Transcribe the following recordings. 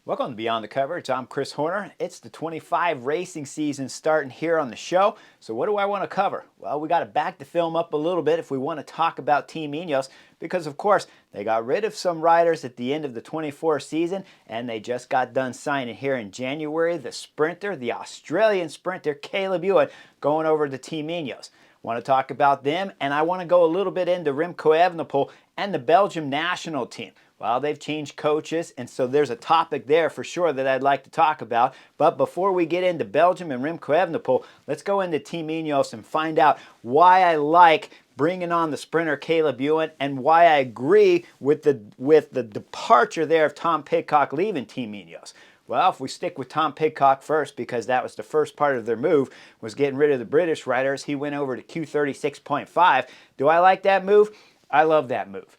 Welcome to Beyond the Coverage. I'm Chris Horner. It's the 25 racing season starting here on the show. So what do I want to cover? Well, we got to back the film up a little bit if we want to talk about Team Ineos because, of course, they got rid of some riders at the end of the 24 season and they just got done signing here in January the sprinter, the Australian sprinter, Caleb Ewan, going over to Team Ineos. Want to talk about them, and I want to go a little bit into Remco Evenepoel and the Belgian national team. Well, they've changed coaches, and so there's a topic there for sure that I'd like to talk about. But before we get into Belgium and Remco Evenepoel, let's go into Team Ineos and find out why I like bringing on the sprinter Caleb Ewan and why I agree with the departure there of Tom Pidcock leaving Team Ineos. Well, if we stick with Tom Pidcock first, because that was the first part of their move, was getting rid of the British riders. He went over to Q36.5. Do I like that move? I love that move.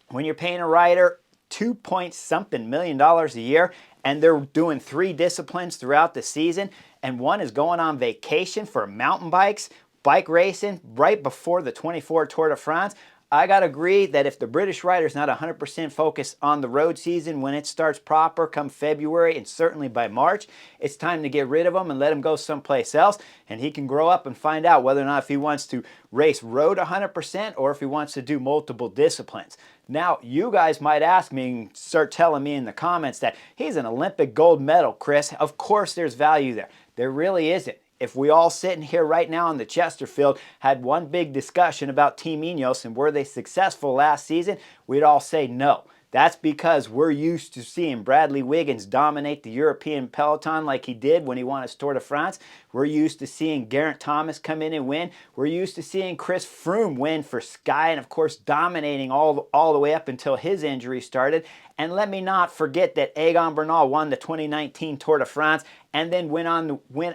When you're paying a rider $2-point-something million a year, and they're doing 3 disciplines throughout the season, and one is going on vacation for mountain bikes, bike racing, right before the 24 Tour de France, I got to agree that if the British rider's not 100% focused on the road season when it starts proper come February and certainly by March, it's time to get rid of him and let him go someplace else, and he can grow up and find out whether or not if he wants to race road 100% or if he wants to do multiple disciplines. Now, you guys might ask me and start telling me in the comments that he's an Olympic gold medal, Chris. Of course there's value there. There really isn't. If we all sitting here right now on the Chesterfield had one big discussion about Team Ineos and were they successful last season, we'd all say no. That's because we're used to seeing Bradley Wiggins dominate the European peloton like he did when he won his Tour de France. We're used to seeing Geraint Thomas come in and win. We're used to seeing Chris Froome win for Sky and, of course, dominating all the way up until his injury started. And let me not forget that Egan Bernal won the 2019 Tour de France and then went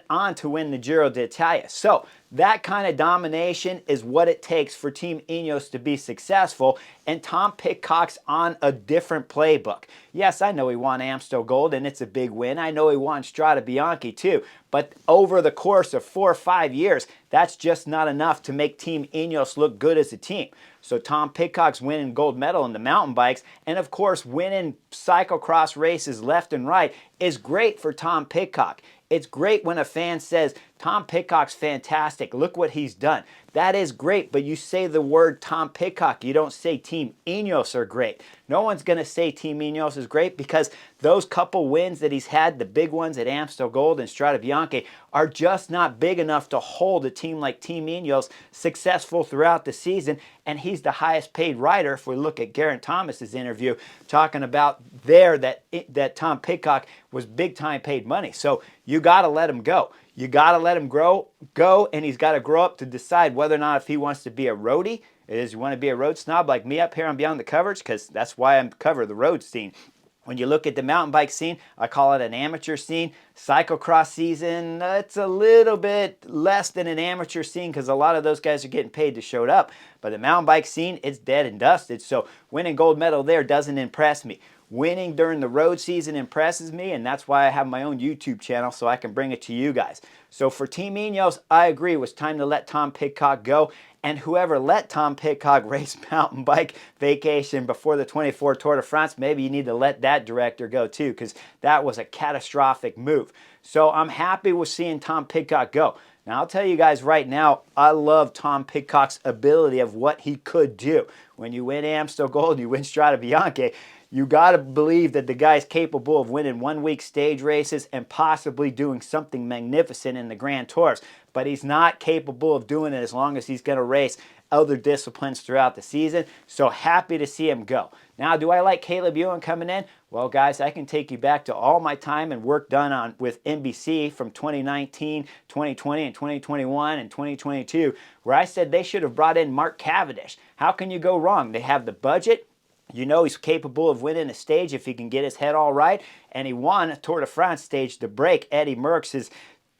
on to win the Giro d'Italia. So that kind of domination is what it takes for Team Ineos to be successful, and Tom Pidcock's on a different playbook. Yes, I know he won Amstel Gold, and it's a big win. I know he won Strade Bianche too, but over the course of 4 or 5 years, that's just not enough to make Team Ineos look good as a team. So Tom Pidcock's winning gold medal in the mountain bikes, and of course winning cyclocross races left and right is great for Tom Pidcock. It's great when a fan says, Tom Pidcock's fantastic, look what he's done. That is great, but you say the word Tom Pidcock, you don't say Team Ineos are great. No one's going to say Team Ineos is great because those couple wins that he's had, the big ones at Amstel Gold and Strade Bianche, are just not big enough to hold a team like Team Ineos successful throughout the season, and he's the highest paid rider. If we look at Geraint Thomas's interview, talking about there that Tom Pidcock was big time paid money. So you got to let him go. You got to let him go, and he's got to grow up to decide whether or not if he wants to be a roadie. Is you want to be a road snob like me up here on Beyond the Coverage, because that's why I cover the road scene. When you look at the mountain bike scene, I call it an amateur scene. Cyclocross season, it's a little bit less than an amateur scene because a lot of those guys are getting paid to show up. But the mountain bike scene, it's dead and dusted. So winning gold medal there doesn't impress me. Winning during the road season impresses me, and that's why I have my own YouTube channel so I can bring it to you guys. So for Team Ineos, I agree it was time to let Tom Pidcock go, and whoever let Tom Pidcock race mountain bike vacation before the 24 Tour de France, maybe you need to let that director go too, because that was a catastrophic move. So I'm happy with seeing Tom Pidcock go. Now, I'll tell you guys right now, I love Tom Pidcock's ability of what he could do. When you win Amstel Gold, you win Strade Bianche, you got to believe that the guy's capable of winning one-week stage races and possibly doing something magnificent in the Grand Tours. But he's not capable of doing it as long as he's going to race other disciplines throughout the season. So happy to see him go. Now, do I like Caleb Ewan coming in? Well, guys, I can take you back to all my time and work done with NBC from 2019, 2020, and 2021, and 2022, where I said they should have brought in Mark Cavendish. How can you go wrong? They have the budget. You know he's capable of winning a stage if he can get his head all right. And he won a Tour de France stage to break Eddie Merckx's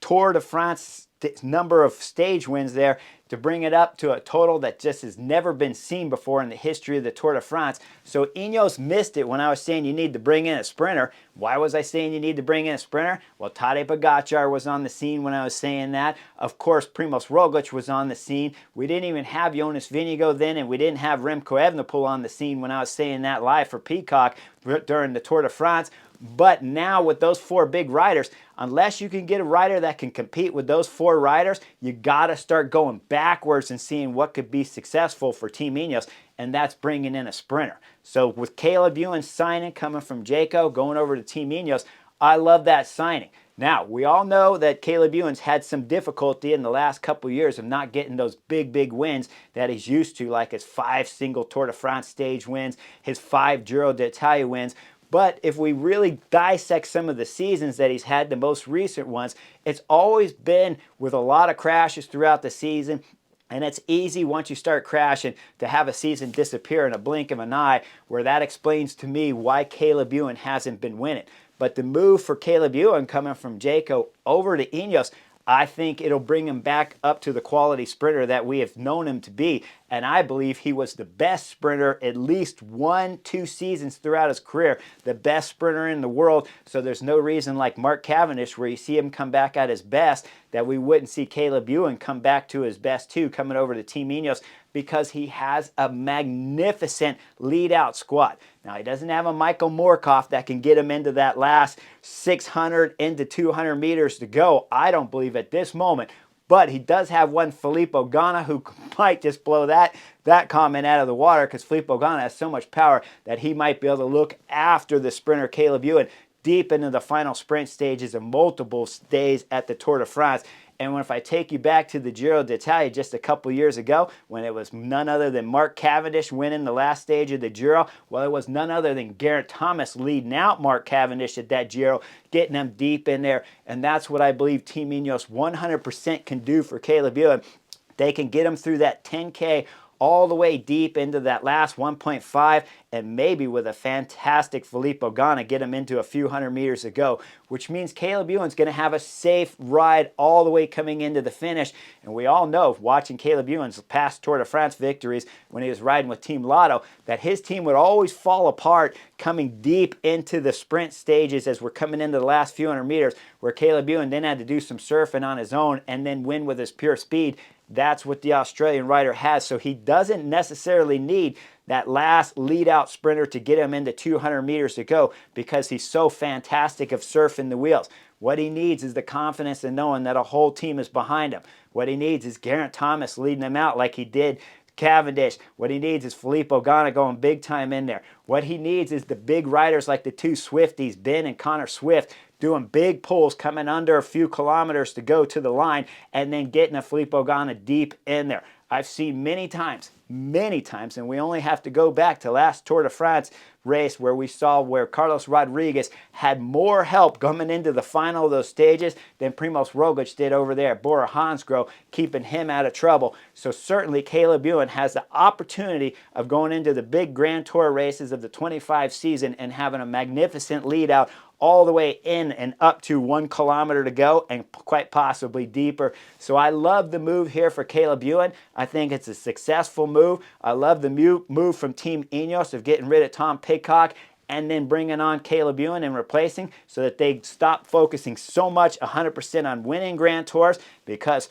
Tour de France number of stage wins there to bring it up to a total that just has never been seen before in the history of the Tour de France. So Ineos missed it when I was saying you need to bring in a sprinter. Why was I saying you need to bring in a sprinter? Well, Tadej Pogačar was on the scene when I was saying that. Of course, Primož Roglič was on the scene. We didn't even have Jonas Vingegaard then, and we didn't have Remco Evenepoel on the scene when I was saying that live for Pidcock during the Tour de France. But now with those 4 big riders, unless you can get a rider that can compete with those 4 riders, you got to start going backwards and seeing what could be successful for Team Ineos, and that's bringing in a sprinter. So with Caleb Ewan signing, coming from Jayco, going over to Team Ineos, I love that signing. Now, we all know that Caleb Ewan's had some difficulty in the last couple of years of not getting those big wins that he's used to, like his 5 single Tour de France stage wins, his 5 Giro d'Italia wins. But if we really dissect some of the seasons that he's had, the most recent ones, it's always been with a lot of crashes throughout the season. And it's easy once you start crashing to have a season disappear in a blink of an eye, where that explains to me why Caleb Ewan hasn't been winning. But the move for Caleb Ewan coming from Jayco over to Ineos, I think it'll bring him back up to the quality sprinter that we have known him to be. And I believe he was the best sprinter at least 1-2 seasons throughout his career, the best sprinter in the world. So there's no reason, like Mark Cavendish, where you see him come back at his best, that we wouldn't see Caleb Ewan come back to his best too, coming over to Team Ineos, because he has a magnificent lead-out squad. Now, he doesn't have a Michael Morkov that can get him into that last 600 into 200 meters to go, I don't believe at this moment. But he does have one Filippo Ganna who might just blow that comment out of the water, because Filippo Ganna has so much power that he might be able to look after the sprinter Caleb Ewan deep into the final sprint stages of multiple days at the Tour de France. And if I take you back to the Giro d'Italia just a couple years ago, when it was none other than Mark Cavendish winning the last stage of the Giro, well, it was none other than Garrett Thomas leading out Mark Cavendish at that Giro, getting him deep in there. And that's what I believe Team Ineos 100% can do for Caleb Ewan. They can get him through that 10K all the way deep into that last 1.5, and maybe with a fantastic Filippo Ganna get him into a few hundred meters to go, which means Caleb Ewan's going to have a safe ride all the way coming into the finish. And we all know, watching Caleb Ewan's past Tour de France victories when he was riding with Team Lotto, that his team would always fall apart coming deep into the sprint stages as we're coming into the last few hundred meters, where Caleb Ewan then had to do some surfing on his own and then win with his pure speed. That's what the Australian rider has. So he doesn't necessarily need that last lead-out sprinter to get him into 200 meters to go, because he's so fantastic of surfing the wheels. What he needs is the confidence in knowing that a whole team is behind him. What he needs is Garrett Thomas leading him out like he did Cavendish. What he needs is Filippo Ganna going big time in there. What he needs is the big riders like the 2 Swifties, Ben and Connor Swift, doing big pulls, coming under a few kilometers to go to the line, and then getting a Filippo Ganna deep in there. I've seen many times, and we only have to go back to last Tour de France race where we saw where Carlos Rodriguez had more help coming into the final of those stages than Primož Roglič did over there, Bora Hansgrohe, keeping him out of trouble. So certainly Caleb Ewan has the opportunity of going into the big Grand Tour races of the 25 season and having a magnificent lead out all the way in and up to 1 kilometer to go, and quite possibly deeper. So I love the move here for Caleb Ewan. I think it's a successful move. I love the move from Team Ineos of getting rid of Tom Pidcock and then bringing on Caleb Ewan and replacing, so that they stop focusing so much 100% on winning Grand Tours, because,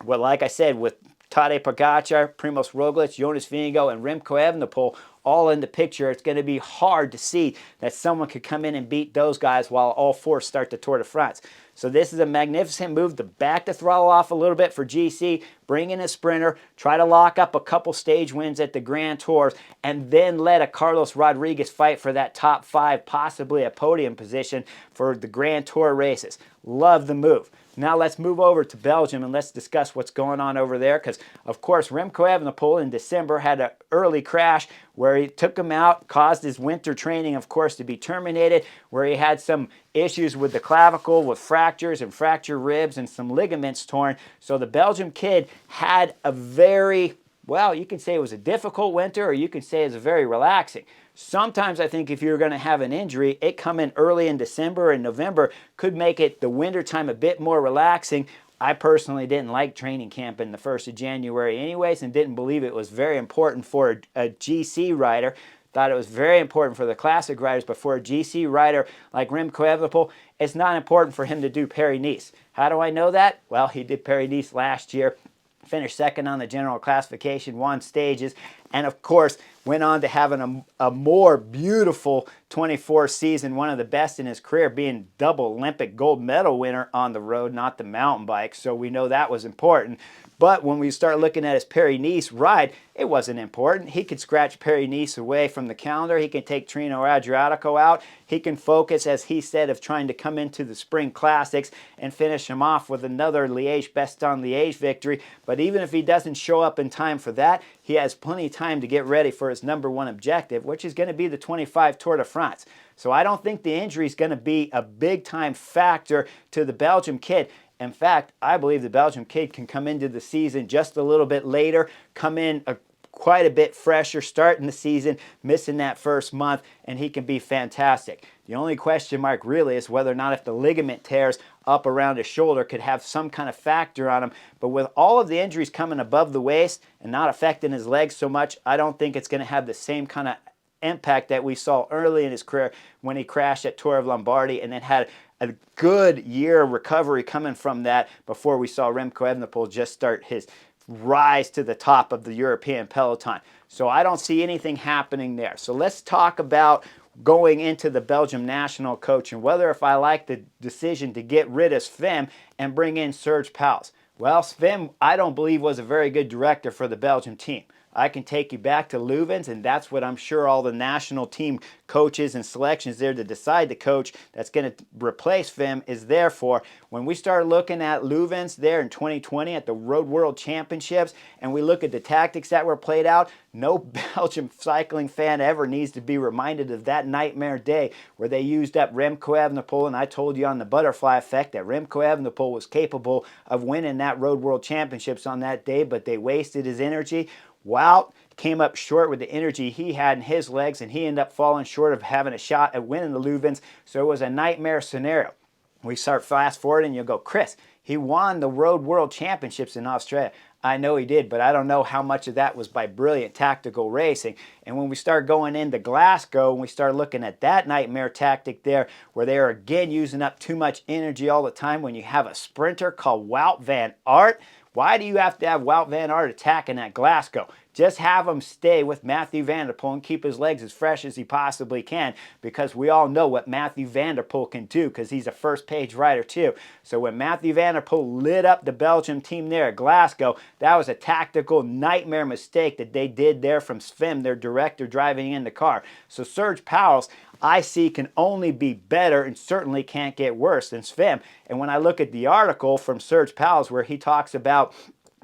well, like I said, with Tadej Pogačar, Primož Roglič, Jonas Vingegaard, and Remco Evenepoel all in the picture, it's going to be hard to see that someone could come in and beat those guys while all 4 start the Tour de France. So this is a magnificent move to back the throttle off a little bit for GC, bring in a sprinter, try to lock up a couple stage wins at the Grand Tours, and then let a Carlos Rodriguez fight for that top 5, possibly a podium position for the Grand Tour races. Love the move. Now let's move over to Belgium and let's discuss what's going on over there, because, of course, Remco Evenepoel in December had an early crash where he took him out, caused his winter training, of course, to be terminated, where he had some issues with the clavicle, with fractures and fractured ribs and some ligaments torn. So the Belgian kid had a very, well, you can say it was a difficult winter, or you can say it's very relaxing. Sometimes I think if you're going to have an injury, it coming early in December and November could make it the winter time a bit more relaxing. I personally didn't like training camp in the 1st of January anyways, and didn't believe it was very important for a GC rider. Thought it was very important for the classic riders, but for a GC rider like Remco Evenepoel, it's not important for him to do Paris-Nice. How do I know that? Well, he did Paris-Nice last year, finished 2nd on the general classification, won stages, and of course went on to having a more beautiful 24 season, one of the best in his career, being double Olympic gold medal winner on the road, not the mountain bike. So we know that was important. But when we start looking at his Paris-Nice ride, it wasn't important. He could scratch Paris-Nice away from the calendar. He can take Trino Adriatico out. He can focus, as he said, of trying to come into the Spring Classics and finish him off with another Liège-Bastogne-Liège victory. But even if he doesn't show up in time for that, he has plenty of time to get ready for his #1 objective, which is going to be the 25 Tour de France. So I don't think the injury is going to be a big-time factor to the Belgium kid. In fact, I believe the Belgium kid can come into the season just a little bit later, come in quite a bit fresher, starting the season, missing that first month, and he can be fantastic. The only question mark really is whether or not if the ligament tears up around his shoulder could have some kind of factor on him. But with all of the injuries coming above the waist and not affecting his legs so much, I don't think it's going to have the same kind of impact that we saw early in his career when he crashed at Tour of Lombardy and then had a good year of recovery coming from that before we saw Remco Evenepoel just start his rise to the top of the European peloton. So I don't see anything happening there. So let's talk about going into the Belgium national coach and whether if I like the decision to get rid of Sven and bring in Serge Pauwels. Well, Sven, I don't believe was a very good director for the Belgium team. I can take you back to Leuven's, and that's what I'm sure all the national team coaches and selections there to decide the coach that's going to replace Vim is there for. When we start looking at Leuven's there in 2020 at the Road World Championships, and we look at the tactics that were played out, no Belgian cycling fan ever needs to be reminded of that nightmare day where they used up Remco Evenepoel, and I told you on the butterfly effect that Remco Evenepoel was capable of winning that Road World Championships on that day, but they wasted his energy. Wout came up short with the energy he had in his legs, and he ended up falling short of having a shot at winning the Leuven's. So it was a nightmare scenario. We start fast forward and you'll go, Chris, he won the Road World Championships in Australia. I know he did, but I don't know how much of that was by brilliant tactical racing. And when we start going into Glasgow and we start looking at that nightmare tactic there, where they are again using up too much energy all the time when you have a sprinter called Wout van Aert. Why do you have to have Wout van Aert attacking at Glasgow? Just have him stay with Mathieu van der Poel and keep his legs as fresh as he possibly can, because we all know what Mathieu van der Poel can do because he's a first-page rider too. So when Mathieu van der Poel lit up the Belgium team there at Glasgow, that was a tactical nightmare mistake that they did there from Sven, their director, driving in the car. So Serge Pauwels, I see, can only be better and certainly can't get worse than Sven. And when I look at the article from Serge Pauwels where he talks about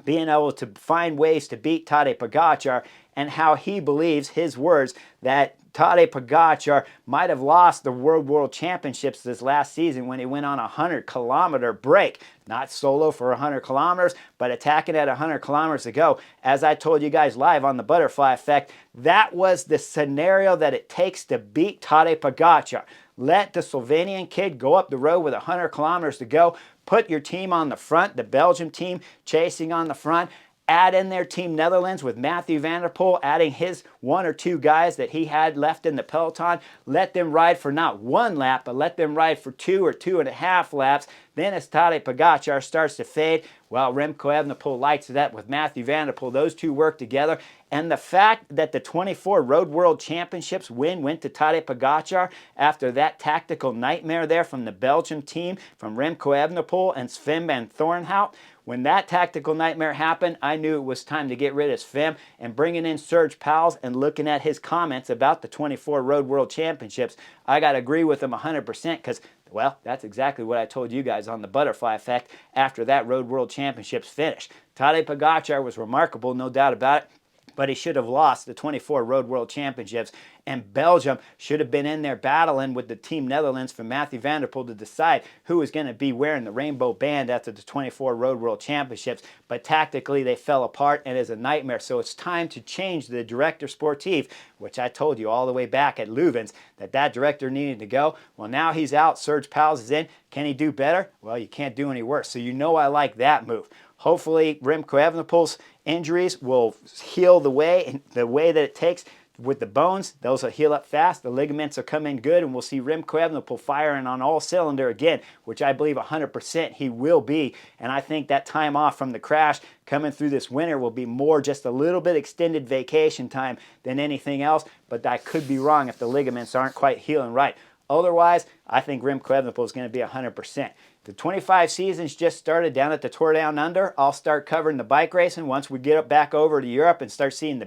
being able to find ways to beat Tadej Pogačar and how he believes, his words, that Tadej Pogačar might have lost the World Championships this last season when he went on a 100-kilometer break. Not solo for 100 kilometers, but attacking at 100 kilometers to go. As I told you guys live on the Butterfly Effect, that was the scenario that it takes to beat Tadej Pogačar. Let the Slovenian kid go up the road with 100 kilometers to go. Put your team on the front, the Belgium team chasing on the front. Add in their Team Netherlands with Mathieu van der Poel, adding his one or two guys that he had left in the peloton. Let them ride for not one lap, but let them ride for 2 or 2.5 laps. Then as Tadej Pogačar starts to fade, well, Remco Evenepoel lights it up with Mathieu van der Poel. Those two work together. And the fact that the 24 Road World Championships went to Tadej Pogačar after that tactical nightmare there from the Belgium team, from Remco Evenepoel and Sven van Thornhout, when that tactical nightmare happened, I knew it was time to get rid of Sven, and bringing in Serge Pauwels and looking at his comments about the 24 Road World Championships, I got to agree with him 100% because, well, that's exactly what I told you guys on the Butterfly Effect after that Road World Championships finished. Tadej Pogačar was remarkable, no doubt about it, but he should have lost the 24 Road World Championships, and Belgium should have been in there battling with the Team Netherlands for Mathieu van der Poel to decide who was going to be wearing the rainbow band after the 24 Road World Championships, but tactically they fell apart and it's a nightmare. So it's time to change the director sportif, which I told you all the way back at Leuven's that director needed to go. Well, now he's out, Serge Pauwels is in. Can he do better? Well, you can't do any worse. So you know I like that move. Hopefully Remco Evenepoel's injuries will heal the way that it takes with the bones, those will heal up fast. The ligaments will come in good, and we'll see Remco Evenepoel firing on all cylinder again, which I believe 100% he will be. And I think that time off from the crash coming through this winter will be more just a little bit extended vacation time than anything else, but I could be wrong if the ligaments aren't quite healing right. Otherwise, I think Remco Evenepoel is going to be 100%. The 25 seasons just started down at the Tour Down Under. I'll start covering the bike racing once we get back over to Europe and start seeing the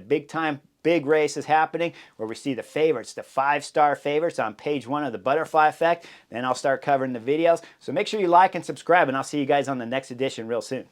big races happening, where we see the favorites, the 5-star favorites on page 1 of the Butterfly Effect. Then I'll start covering the videos. So make sure you like and subscribe, and I'll see you guys on the next edition real soon.